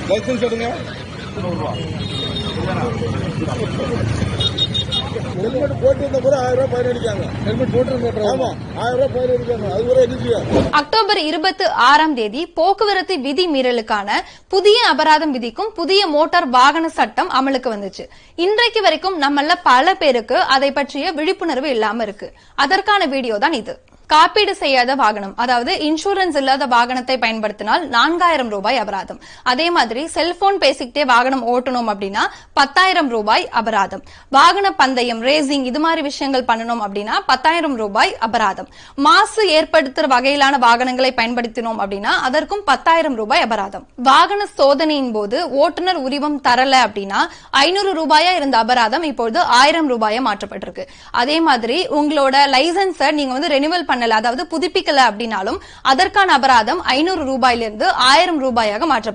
Licence எடுங்க. Helmet போட்டிருந்த கூட 1000 ரூபாய் ஃபைன் அடிக்காங்க. ஹெல்மெட் போட்டிருந்த ஆமா 1000 ரூபாய் ஃபைன் அடிக்காங்க. அது ஒரு எதிர்ப்பு. அக்டோபர் 26 போக்குவரத்து விதி மீறலுக்கான புதிய அபராதம் விதிக்கும் புதிய மோட்டார் வாகன சட்டம் அமலுக்கு வந்துச்சு. இன்றைக்கு வரைக்கும் நம்மள பல பேருக்கு அதை பற்றிய விழிப்புணர்வு இல்லாம இருக்கு. அதற்கான வீடியோ தான் இது. காப்பீடு செய்யாத வாகனம், அதாவது இன்சூரன்ஸ் இல்லாத வாகனத்தை பயன்படுத்தினால் 4000 ரூபாய் அபராதம். அதே மாதிரி செல்போன் பேசிக்கிட்டே வாகனம் ஓட்டணும் அப்படின்னா 10,000 ரூபாய் அபராதம். வாகன பந்தயம், ரேசிங் இது மாதிரி விஷயங்கள் பண்ணணும் அப்படின்னா 10,000 ரூபாய் அபராதம். மாசு ஏற்படுத்துற வகையிலான வாகனங்களை பயன்படுத்தினோம் அப்படின்னா அதற்கும் 10,000 ரூபாய் அபராதம். வாகன சோதனையின் போது ஓட்டுநர் உரிமம் தரல அப்படின்னா 500 ரூபாயா இருந்த அபராதம் இப்பொழுது 1000 ரூபாயா மாற்றப்பட்டிருக்கு. அதே மாதிரி உங்களோட லைசன்ஸை நீங்க ரெனிவல் பண்ணல, அதாவது புதுப்பிக்கல அப்படின்னாலும் அதற்கான அபராதம் 500 ரூபாயிலிருந்து 1000 ரூபாயாக மாற்றப்பட்டிருக்கு.